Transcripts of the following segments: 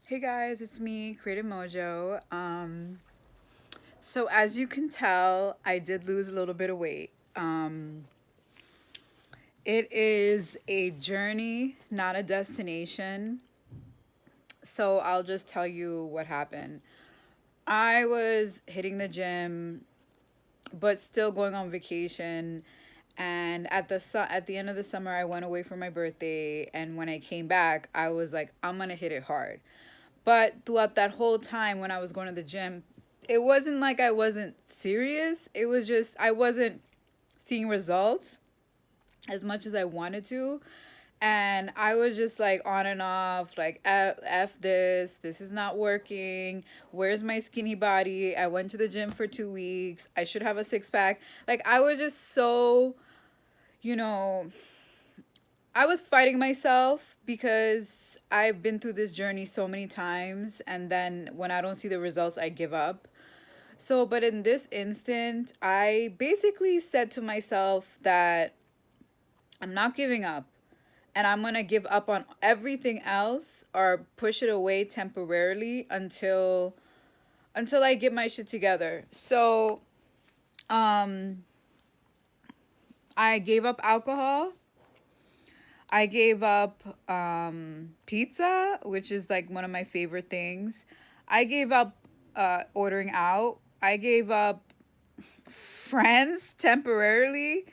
Hey guys, it's me, Creative Mojo. So as you can tell, I did lose a little bit of weight. It is a journey, not a destination. So I'll just tell you what happened. I was hitting the gym, but still going on vacation. And at the end of the summer, I went away for my birthday. And when I came back, I was like, I'm gonna hit it hard. But throughout that whole time when I was going to the gym, it wasn't like I wasn't serious. It was just I wasn't seeing results as much as I wanted to. And I was just like on and off, like, F this is not working. Where's my skinny body? I went to the gym for 2 weeks. I should have a six pack. Like, I was just so, you know, I was fighting myself because I've been through this journey so many times, and then when I don't see the results, I give up. So, but in this instant, I basically said to myself that I'm not giving up, and I'm going to give up on everything else or push it away temporarily until I get my shit together. So, um I gave up alcohol. I gave up pizza, which is like one of my favorite things. I gave up ordering out. I gave up friends temporarily,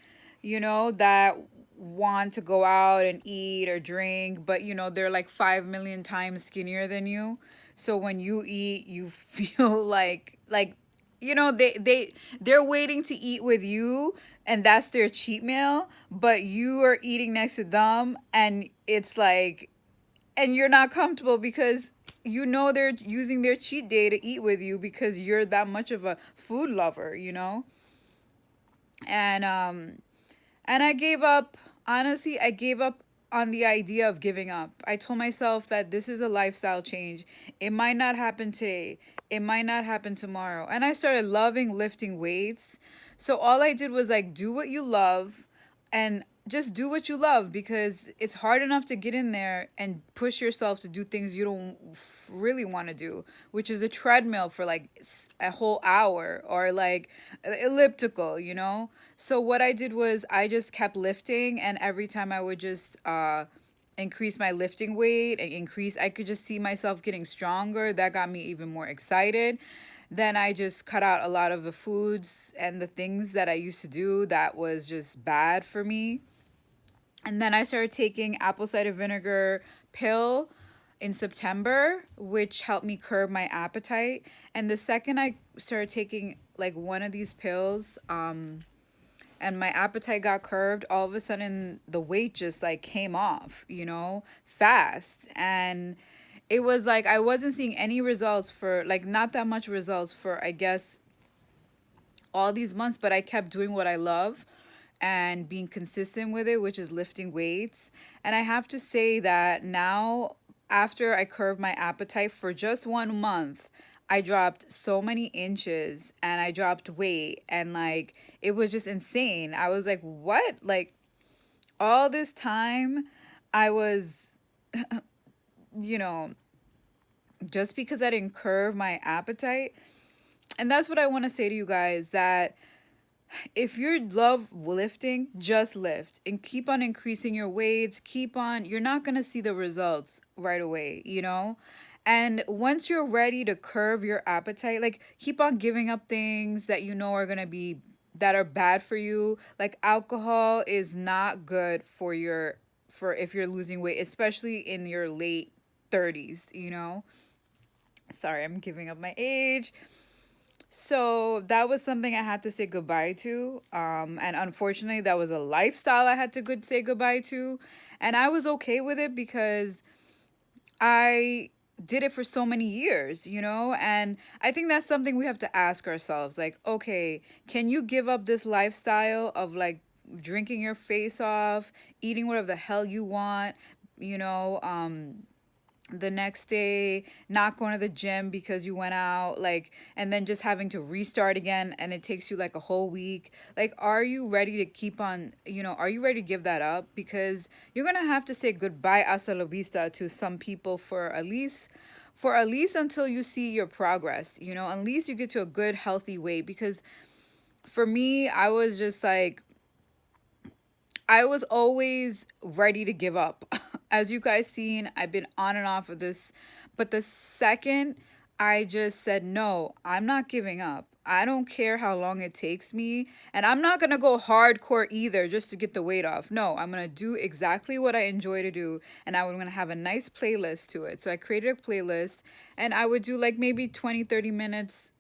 that want to go out and eat or drink, but they're like 5 million times skinnier than you. So when you eat, you feel like they're waiting to eat with you, and that's their cheat meal, but you are eating next to them, and it's like, and you're not comfortable because they're using their cheat day to eat with you because you're that much of a food lover. And I gave up. Honestly, I gave up on the idea of giving up. I told myself that this is a lifestyle change. It might not happen today, it might not happen tomorrow. And I started loving lifting weights. So all I did was like do what you love, and just do what you love, because it's hard enough to get in there and push yourself to do things you don't really want to do, which is a treadmill for like a whole hour, or like elliptical. So what I did was I just kept lifting, and every time I would just increase my lifting weight and increase, I could just see myself getting stronger. That got me even more excited. Then I just cut out a lot of the foods and the things that I used to do that was just bad for me. And then I started taking apple cider vinegar pill in September, which helped me curb my appetite. And the second I started taking like one of these pills, and my appetite got curbed, all of a sudden the weight just like came off, fast. And it was like I wasn't seeing any results for, like, not that much results for, I guess, all these months, but I kept doing what I love and being consistent with it, which is lifting weights. And I have to say that now, after I curbed my appetite for just 1 month, I dropped so many inches and I dropped weight, and like it was just insane. I was like, what? Like, all this time I was, you know, just because I didn't curb my appetite. And that's what I want to say to you guys, that if you love lifting, just lift and keep on increasing your weights. Keep on, you're not going to see the results right away. And once you're ready to curb your appetite, like, keep on giving up things that are going to be, that are bad for you. Like, alcohol is not good for for if you're losing weight, especially in your late 30s. Sorry, I'm giving up my age. So that was something I had to say goodbye to. And unfortunately, that was a lifestyle I had to say goodbye to. And I was okay with it because I did it for so many years. And I think that's something we have to ask ourselves. Like, okay, can you give up this lifestyle of like drinking your face off, eating whatever the hell you want, you know, the next day not going to the gym because you went out, like, and then just having to restart again, and it takes you like a whole week? Like, are you ready to keep on, are you ready to give that up? Because you're gonna have to say goodbye, hasta la vista, to some people for at least for at least until you see your progress, at least you get to a good, healthy weight. Because for me, I was just like, I was always ready to give up. As you guys seen, I've been on and off of this, but the second I just said no, I'm not giving up. I don't care how long it takes me, and I'm not going to go hardcore either just to get the weight off. No, I'm going to do exactly what I enjoy to do, and I'm going to have a nice playlist to it. So I created a playlist, and I would do like maybe 20, 30 minutes,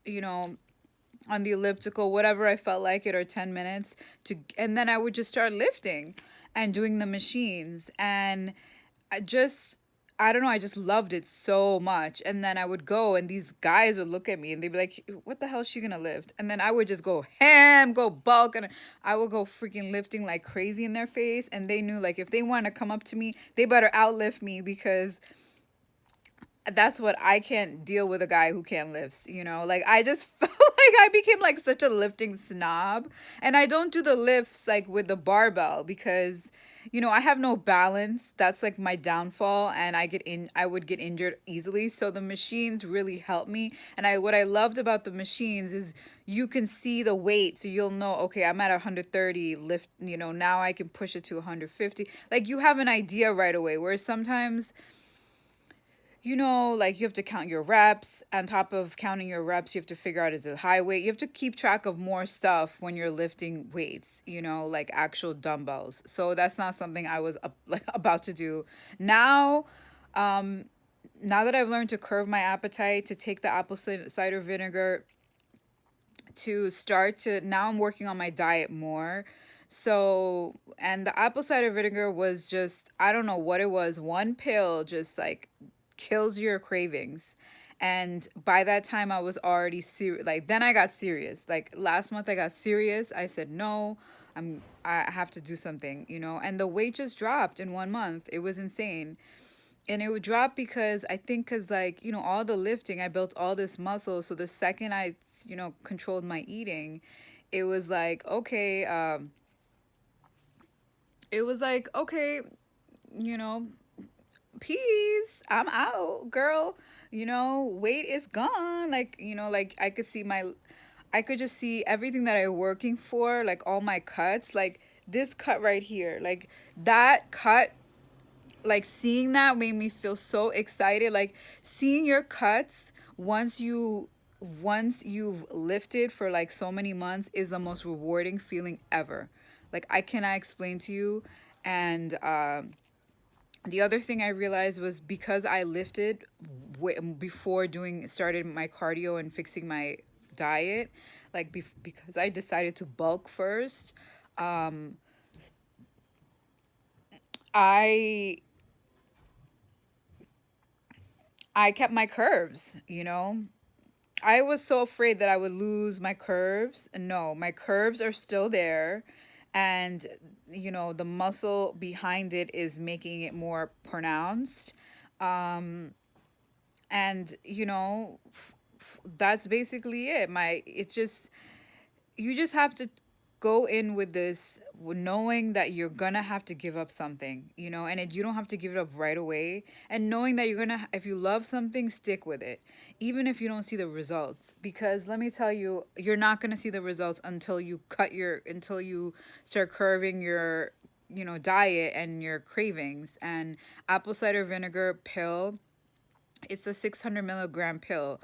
on the elliptical, whatever I felt like it, or 10 minutes and then I would just start lifting and doing the machines. And I just, I don't know, I just loved it so much. And then I would go, and these guys would look at me and they'd be like, what the hell is she gonna lift? And then I would just go ham, go bulk, and I would go freaking lifting like crazy in their face. And they knew, like, if they want to come up to me, they better outlift me, because that's what I can't deal with, a guy who can't lift. Like, I just felt like I became like such a lifting snob. And I don't do the lifts like with the barbell, because I have no balance. That's like my downfall, and I would get injured easily. So the machines really help me. And what I loved about the machines is you can see the weight, so you'll know, okay, I'm at 130 lift, now I can push it to 150. Like, you have an idea right away, whereas sometimes, like, you have to count your reps. On top of counting your reps, you have to figure out, is it high weight? You have to keep track of more stuff when you're lifting weights, like actual dumbbells. So that's not something I was like about to do. Now, um, now that I've learned to curb my appetite, to take the apple cider vinegar, to start to, now I'm working on my diet more. So, and the apple cider vinegar was just, I don't know what it was. One pill just like kills your cravings. And by that time I was already serious. Like, then I got serious. Like, last month I got serious. I said, no, I have to do something. And the weight just dropped in 1 month. It was insane. And it would drop because I think, because, like, all the lifting, I built all this muscle. So the second I, controlled my eating, it was like, okay, it was like, okay, you know, peace, I'm out, girl. Weight is gone. Like, like, I could just see everything that I'm working for, like all my cuts, like this cut right here, like that cut, like seeing that made me feel so excited. Like, seeing your cuts once you've lifted for like so many months is the most rewarding feeling ever. Like, I cannot explain to you. And the other thing I realized was, because I lifted before doing started my cardio and fixing my diet, like, because I decided to bulk first, um I I kept my curves. I was so afraid that I would lose my curves. No, my curves are still there. And, the muscle behind it is making it more pronounced. Um, and, that's basically it. It's just, you just have to go in with this, knowing that you're gonna have to give up something, and you don't have to give it up right away, and knowing that you're gonna, if you love something, stick with it, even if you don't see the results. Because let me tell you, you're not gonna see the results until you start curving your, diet and your cravings. And apple cider vinegar pill, it's a 600 milligram pill.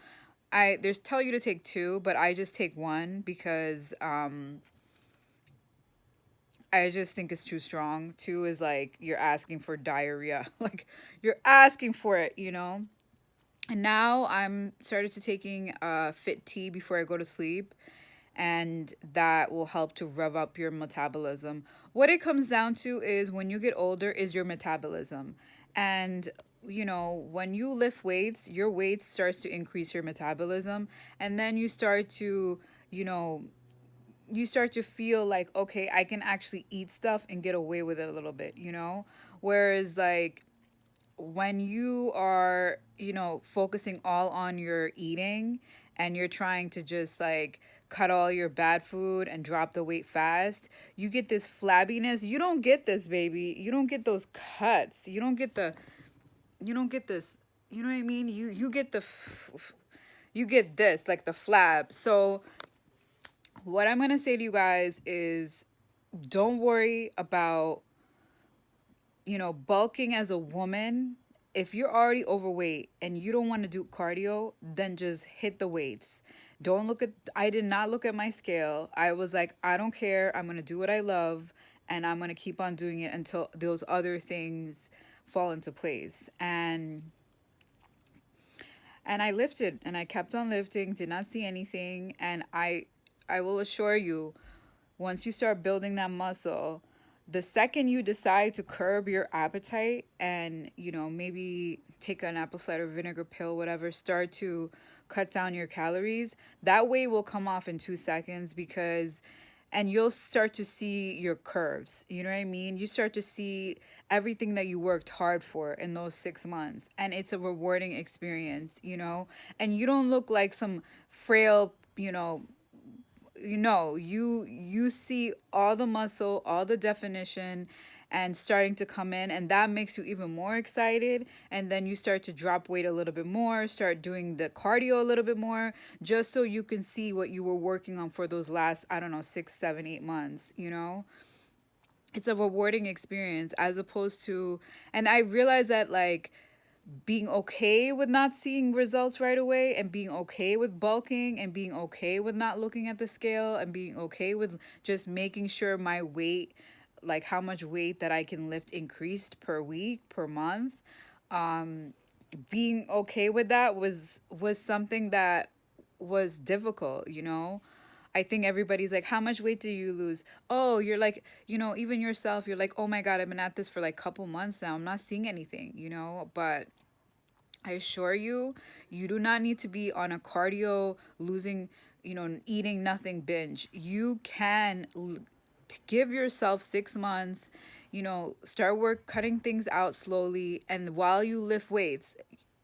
There's tell you to take two, but I just take one, because I just think it's too strong. Two is like you're asking for diarrhea. Like, you're asking for it. And now I'm started to taking fit tea before I go to sleep, and that will help to rev up your metabolism. What it comes down to is, when you get older, is your metabolism. And, when you lift weights, your weight starts to increase your metabolism, and then you know, you start to feel like, okay, I can actually eat stuff and get away with it a little bit. Whereas, like, when you are, focusing all on your eating, and you're trying to just like cut all your bad food and drop the weight fast, you get this flabbiness. You don't get this, baby. You don't get those cuts. You don't get this. you know what I mean? You get you get this, like the flab. So what I'm gonna say to you guys is, don't worry about, bulking as a woman. If you're already overweight and you don't want to do cardio, then just hit the weights. Don't look at, I did not look at my scale. I was like, I don't care. I'm going to do what I love, and I'm going to keep on doing it until those other things fall into place. And I lifted and I kept on lifting, did not see anything, and I will assure you, once you start building that muscle, the second you decide to curb your appetite and, maybe take an apple cider vinegar pill, whatever, start to cut down your calories, that weight will come off in 2 seconds and you'll start to see your curves. You know what I mean? You start to see everything that you worked hard for in those 6 months. And it's a rewarding experience. And you don't look like some frail, you see all the muscle, all the definition, and starting to come in, and that makes you even more excited. And then you start to drop weight a little bit more, start doing the cardio a little bit more, just so you can see what you were working on for those last, I don't know, 6, 7, 8 months. It's a rewarding experience, as opposed to, and I realize that, like, being okay with not seeing results right away, and being okay with bulking, and being okay with not looking at the scale, and being okay with just making sure my weight, like how much weight that I can lift, increased per week, per month. um Being okay with that was something that was difficult. I think everybody's like, how much weight do you lose? Oh, you're like, even yourself, you're like, oh my God, I've been at this for like couple months now, I'm not seeing anything. But I assure you, you do not need to be on a cardio, losing, eating nothing binge. You can give yourself 6 months, start cutting things out slowly. And while you lift weights,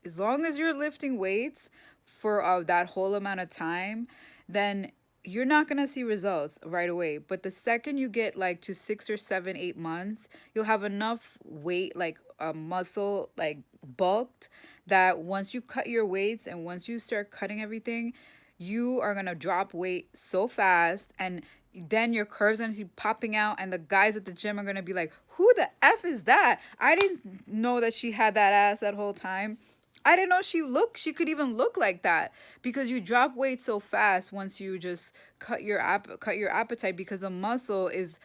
as long as you're lifting weights for that whole amount of time, then you're not going to see results right away. But the second you get like to 6 or 7, 8 months, you'll have enough weight, like a muscle, like bulked, that once you cut your weights and once you start cutting everything, you are going to drop weight so fast. And then your curves are going to be popping out, and the guys at the gym are going to be like, who the F is that? I didn't know that she had that ass that whole time. I didn't know she could even look like that, because you drop weight so fast once you just cut your appetite, because the muscle is,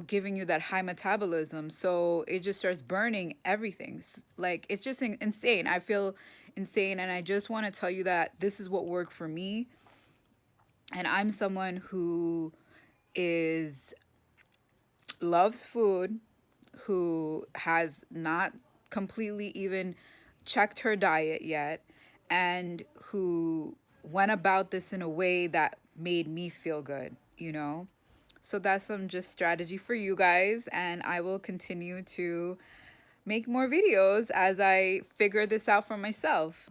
giving you that high metabolism. So it just starts burning everything. Like, it's just insane. I feel insane, and I just want to tell you that this is what worked for me. And I'm someone who is loves food, who has not completely even checked her diet yet, and who went about this in a way that made me feel good. So that's some just strategy for you guys, and I will continue to make more videos as I figure this out for myself.